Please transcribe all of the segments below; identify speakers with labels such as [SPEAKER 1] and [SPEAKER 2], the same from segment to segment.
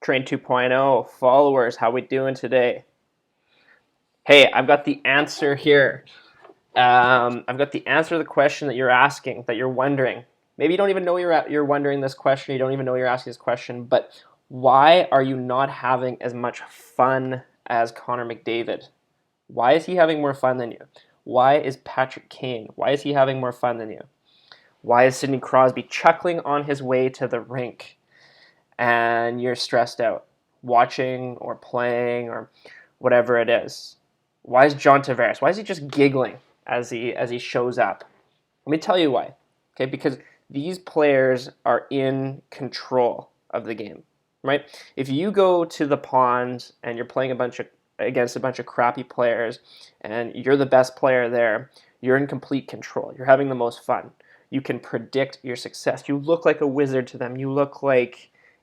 [SPEAKER 1] Train 2.0 followers, how we doing today? Hey, I've got the answer here. I've got the answer to the question that you're asking, that you're wondering. Maybe you don't even know you're wondering this question. You don't even know you're asking this question. But why are you not having as much fun as Connor McDavid? Why is he having more fun than you? Why is Patrick Kane? Why is he having more fun than you? Why is Sidney Crosby chuckling on his way to the rink? And you're stressed out watching or playing or whatever it is. Why is John Tavares? Why is he just giggling as he shows up? Let me tell you why. Okay, because these players are in control of the game, right? If you go to the pond and you're playing against a bunch of crappy players and you're the best player there, you're in complete control. You're having the most fun. You can predict your success. You look like a wizard to them.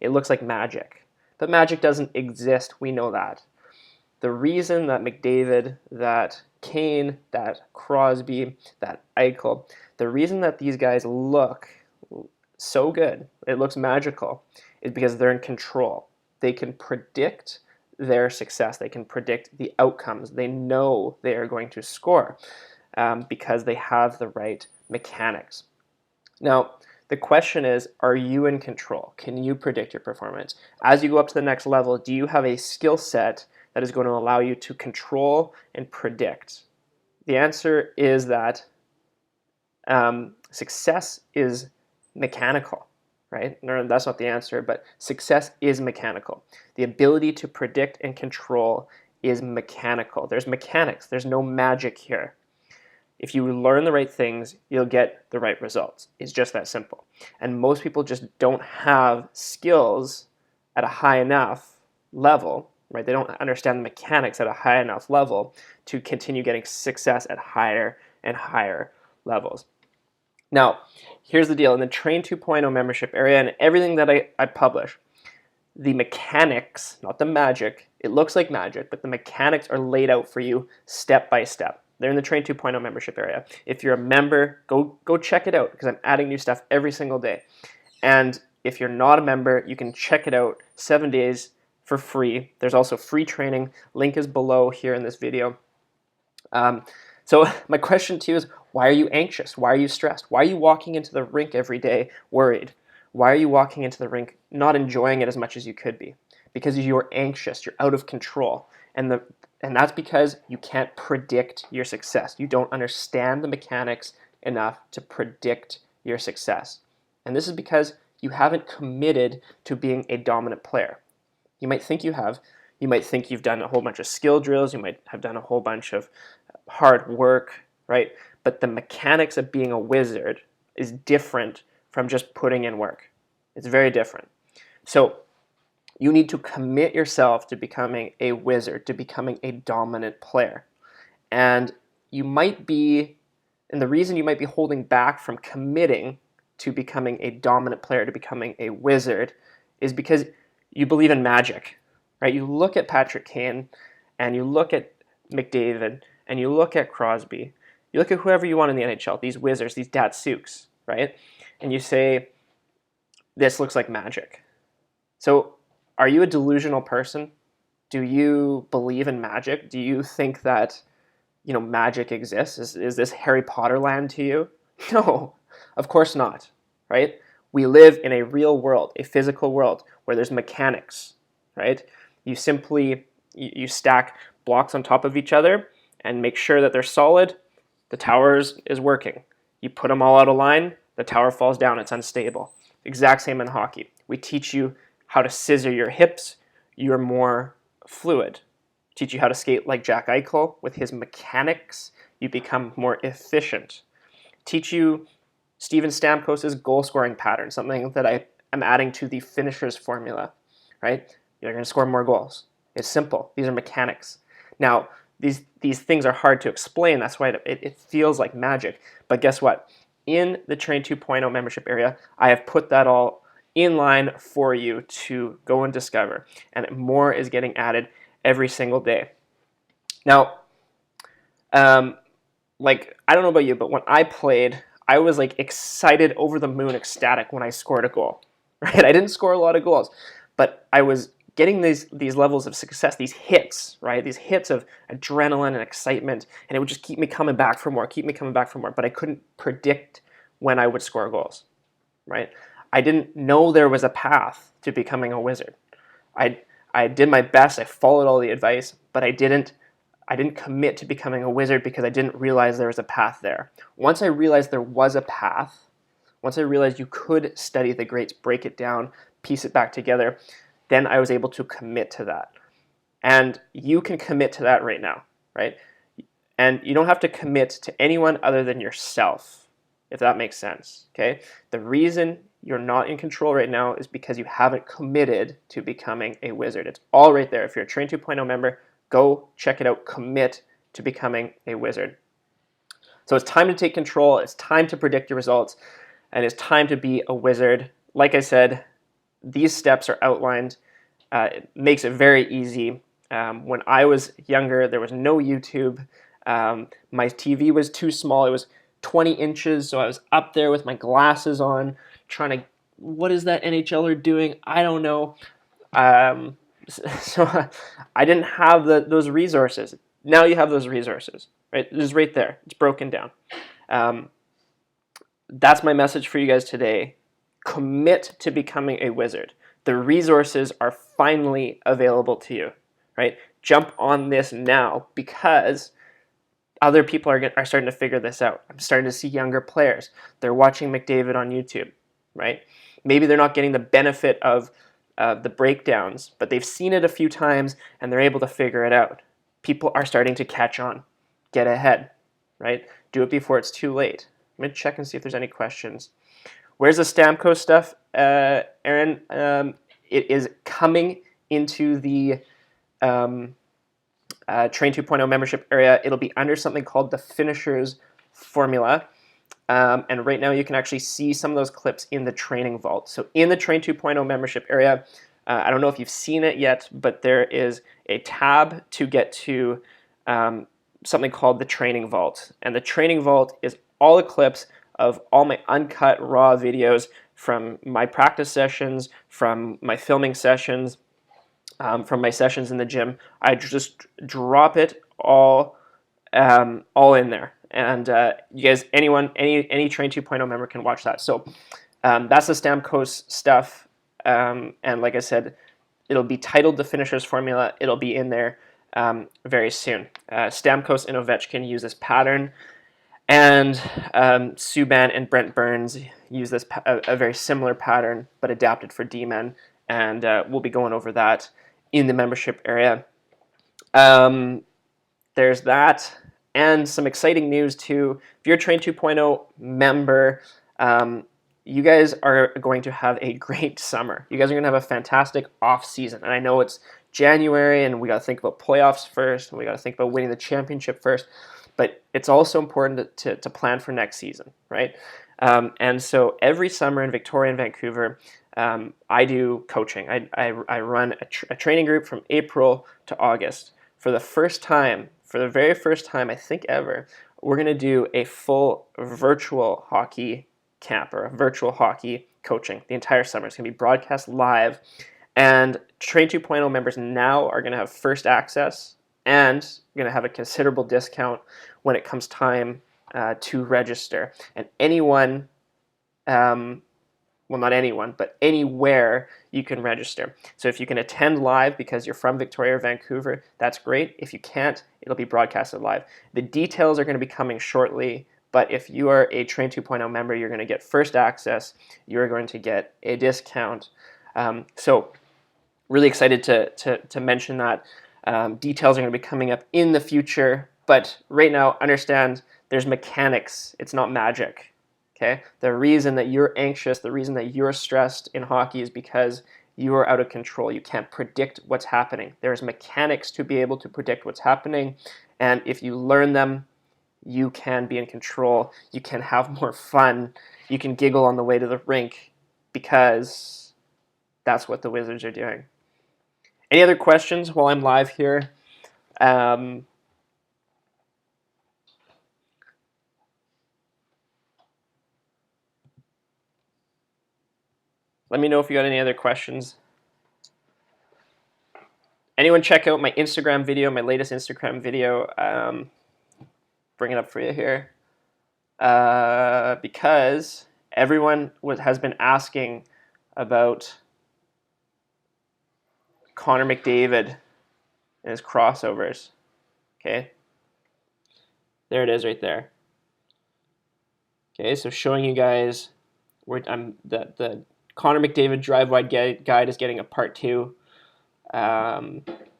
[SPEAKER 1] It looks like magic. But magic doesn't exist. We know that. The reason that McDavid, that Kane, that Crosby, that Eichel, the reason that these guys look so good, it looks magical, is because they're in control. They can predict their success. They can predict the outcomes. They know they are going to score because they have the right mechanics. Now, the question is, are you in control? Can you predict your performance? As you go up to the next level, do you have a skill set that is going to allow you to control and predict? The answer is that success is mechanical, right? No, that's not the answer, but success is mechanical. The ability to predict and control is mechanical. There's mechanics. There's no magic here. If you learn the right things, you'll get the right results. It's just that simple. And most people just don't have skills at a high enough level, right? They don't understand the mechanics at a high enough level to continue getting success at higher and higher levels. Now, here's the deal. In the Train 2.0 membership area and everything that I publish, the mechanics, not the magic, it looks like magic, but the mechanics are laid out for you step by step. They're in the Train 2.0 membership area. If you're a member, go check it out because I'm adding new stuff every single day. And if you're not a member, you can check it out 7 days for free. There's also free training. Link is below here in this video. So my question to you is, why are you anxious? Why are you stressed? Why are you walking into the rink every day worried? Why are you walking into the rink not enjoying it as much as you could be? Because you're anxious. You're out of control. And that's because you can't predict your success. You don't understand the mechanics enough to predict your success. And this is because you haven't committed to being a dominant player. You might think you have. You might think you've done a whole bunch of skill drills. You might have done a whole bunch of hard work, right? But the mechanics of being a wizard is different from just putting in work. It's very different. So you need to commit yourself to becoming a wizard, to becoming a dominant player. And the reason you might be holding back from committing to becoming a dominant player, to becoming a wizard, is because you believe in magic, right? You look at Patrick Kane and you look at McDavid and you look at Crosby, you look at whoever you want in the NHL, these wizards, these Datsukes, right? And you say, this looks like magic. So are you a delusional person? Do you believe in magic? Do you think that, magic exists? Is this Harry Potter land to you? No, of course not, right? We live in a real world, a physical world where there's mechanics, right? You simply, you stack blocks on top of each other and make sure that they're solid. The tower is working. You put them all out of line, the tower falls down, it's unstable. Exact same in hockey. We teach you how to scissor your hips, you're more fluid. Teach you how to skate like Jack Eichel with his mechanics, you become more efficient. Teach you Steven Stamkos' goal scoring pattern, something that I am adding to the finishers formula, right? You're going to score more goals. It's simple. These are mechanics. Now, these things are hard to explain. That's why it feels like magic. But guess what? In the Train 2.0 membership area, I have put that all in line for you to go and discover. And more is getting added every single day. Now, I don't know about you, but when I played, I was excited, over the moon, ecstatic when I scored a goal. Right? I didn't score a lot of goals, but I was getting these levels of success, these hits, right? These hits of adrenaline and excitement, and it would just keep me coming back for more, but I couldn't predict when I would score goals, right? I didn't know there was a path to becoming a wizard. I did my best, I followed all the advice, but I didn't commit to becoming a wizard because I didn't realize there was a path there. Once I realized there was a path, once I realized you could study the greats, break it down, piece it back together, then I was able to commit to that. And you can commit to that right now, right? And you don't have to commit to anyone other than yourself, if that makes sense, okay? The reason you're not in control right now is because you haven't committed to becoming a wizard. It's all right there. If you're a Train 2.0 member, go check it out. Commit to becoming a wizard. So it's time to take control. It's time to predict your results. And it's time to be a wizard. Like I said, these steps are outlined. It makes it very easy. When I was younger, there was no YouTube. My TV was too small. It was 20 inches, so I was up there with my glasses on, trying to, what is that NHLer doing? I don't know. So I didn't have those resources. Now you have those resources, right? It's right there. It's broken down. That's my message for you guys today. Commit to becoming a wizard. The resources are finally available to you, right? Jump on this now because other people are starting to figure this out. I'm starting to see younger players. They're watching McDavid on YouTube, right? Maybe they're not getting the benefit of the breakdowns, but they've seen it a few times and they're able to figure it out. People are starting to catch on. Get ahead, right? Do it before it's too late. I'm going to check and see if there's any questions. Where's the Stamkos stuff, Aaron? It is coming into the Train 2.0 membership area. It'll be under something called the Finishers Formula. And right now you can actually see some of those clips in the training vault. So in the Train 2.0 membership area, I don't know if you've seen it yet, but there is a tab to get to something called the training vault. And the training vault is all the clips of all my uncut raw videos from my practice sessions, from my filming sessions, from my sessions in the gym. I just drop it all in there. And you guys, any Train 2.0 member can watch that. So that's the Stamkos stuff. And like I said, it'll be titled the Finishers Formula. It'll be in there very soon. Stamkos and Ovechkin use this pattern. And Subban and Brent Burns use this a very similar pattern, but adapted for D-men. And we'll be going over that in the membership area. There's that. And some exciting news too. If you're a Train 2.0 member, you guys are going to have a great summer. You guys are going to have a fantastic off season. And I know it's January and we got to think about playoffs first, and we got to think about winning the championship first. But it's also important to plan for next season, right? And so every summer in Victoria and Vancouver, I do coaching. I run a training group from April to August. For the very first time, I think ever, we're going to do a full virtual hockey camp or a virtual hockey coaching the entire summer. It's going to be broadcast live. And Train 2.0 members now are going to have first access and going to have a considerable discount when it comes time to register. And anyone, well, not anyone, but anywhere you can register. So if you can attend live because you're from Victoria or Vancouver, that's great. If you can't, it'll be broadcasted live. The details are going to be coming shortly, but if you are a Train 2.0 member, you're going to get first access. You're going to get a discount. So really excited to mention that. Details are going to be coming up in the future, but right now, understand there's mechanics. It's not magic, okay? The reason that you're anxious, the reason that you're stressed in hockey is because you are out of control. You can't predict what's happening. There's mechanics to be able to predict what's happening, and if you learn them, you can be in control. You can have more fun. You can giggle on the way to the rink because that's what the Wizards are doing. Any other questions while I'm live here? Let me know if you got any other questions. Anyone check out my Instagram video, my latest Instagram video. Bring it up for you here. Because everyone has been asking about Connor McDavid and his crossovers. Okay. There it is right there. Okay, so showing you guys where the Connor McDavid drive wide guide is getting a part 2.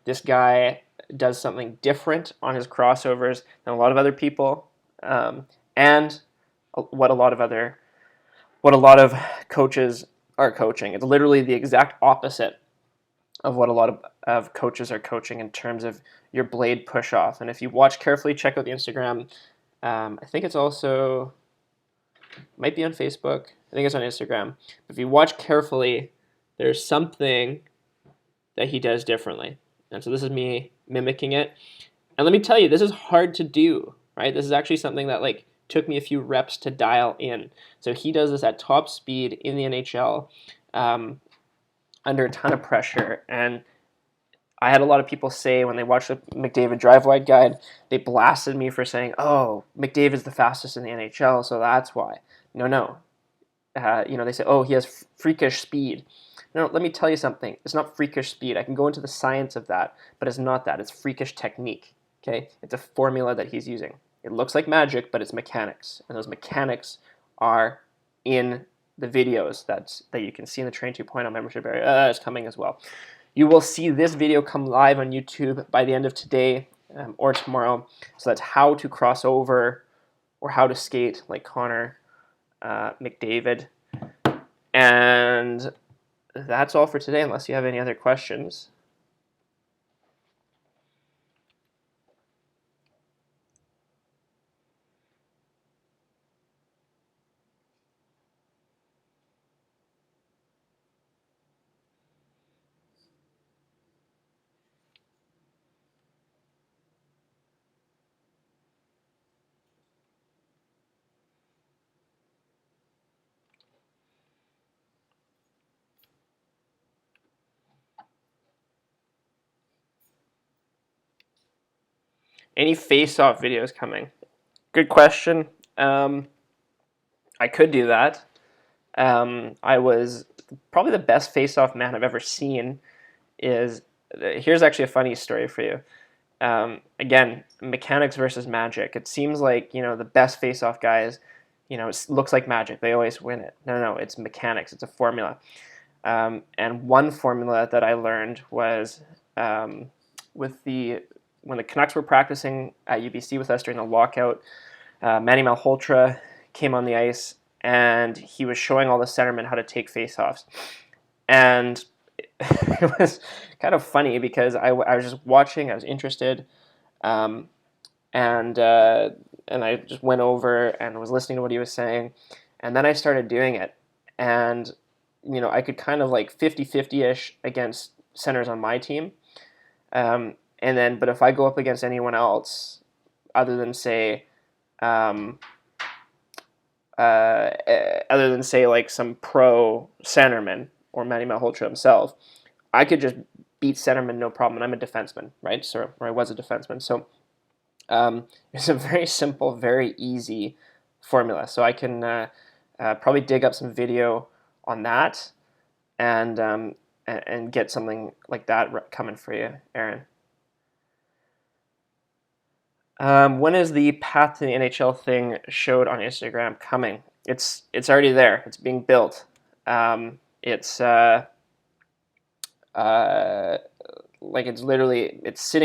[SPEAKER 1] This guy does something different on his crossovers than a lot of other people, and what a lot of coaches are coaching. It's literally the exact opposite of what a lot of coaches are coaching in terms of your blade push off. And if you watch carefully, check out the Instagram. I think it's also might be on Facebook. I think it's on Instagram. If you watch carefully, there's something that he does differently. And so this is me mimicking it. And let me tell you, this is hard to do, right? This is actually something that like took me a few reps to dial in. So he does this at top speed in the NHL under a ton of pressure. And I had a lot of people say when they watched the McDavid drive wide guide, they blasted me for saying, "Oh, McDavid's the fastest in the NHL, so that's why." No. They say, "Oh, he has freakish speed." No, let me tell you something. It's not freakish speed. I can go into the science of that, but it's not that. It's freakish technique. Okay, it's a formula that he's using. It looks like magic, but it's mechanics, and those mechanics are in the videos that you can see in the Train 2.0 membership area. It's coming as well. You will see this video come live on YouTube by the end of today or tomorrow. So that's how to cross over or how to skate like Connor McDavid. And that's all for today, unless you have any other questions. Any face-off videos coming? Good question. I could do that. I was probably the best face-off man I've ever seen. Here's actually a funny story for you. Again, mechanics versus magic. It seems like the best face-off guys, it looks like magic. They always win it. No, it's mechanics. It's a formula. And one formula that I learned was when the Canucks were practicing at UBC with us during the lockout, Manny Malhotra came on the ice and he was showing all the centermen how to take faceoffs. And it was kind of funny because I was just watching, I was interested, and I just went over and was listening to what he was saying, and then I started doing it. And I could kind of like 50-50-ish against centers on my team. But if I go up against anyone else, other than say like some pro centerman or Manny Malhotra himself, I could just beat centerman no problem. And I'm a defenseman, right? So, or I was a defenseman. So it's a very simple, very easy formula. So I can probably dig up some video on that and get something like that coming for you, Aaron. When is the path to the NHL thing showed on Instagram coming? It's already there. It's being built. It's sitting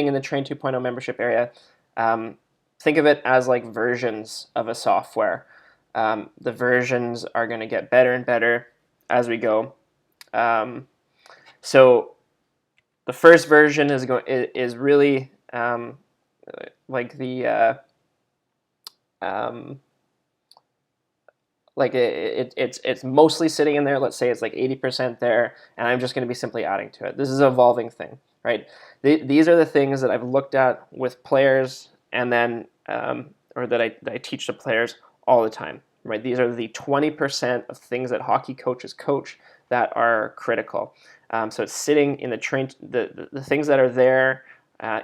[SPEAKER 1] in the Train 2.0 membership area. Think of it as like versions of a software. The versions are going to get better and better as we go. So the first version is really it's mostly sitting in there. Let's say it's like 80% there, and I'm just going to be simply adding to it. This is an evolving thing, right? These are the things that I've looked at with players, and then or that I teach the players all the time, right? These are the 20% of things that hockey coaches coach that are critical. So it's sitting in the train, the things that are there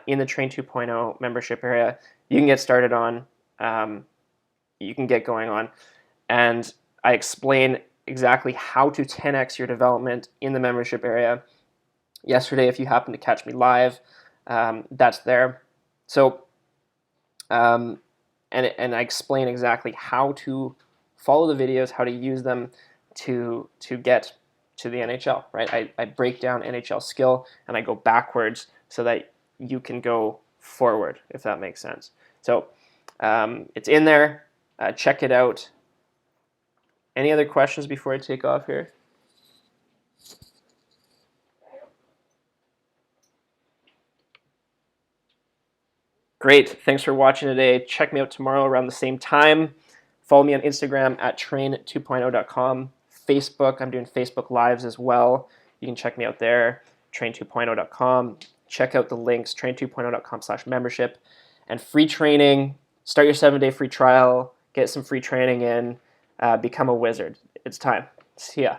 [SPEAKER 1] in the Train 2.0 membership area. You can get started on. You can get going on, and I explain exactly how to 10x your development in the membership area. Yesterday, if you happen to catch me live, that's there. So, and I explain exactly how to follow the videos, how to use them to get to the NHL, right? I break down NHL skill and I go backwards so that you can go forward, if that makes sense. So it's in there. Check it out. Any other questions before I take off here? Great. Thanks for watching today. Check me out tomorrow around the same time. Follow me on Instagram at train2.0.com. Facebook, I'm doing Facebook Lives as well. You can check me out there, train2.0.com. Check out the links, train2.0.com/membership. And free training, start your 7-day free trial, get some free training in, become a wizard. It's time. See ya.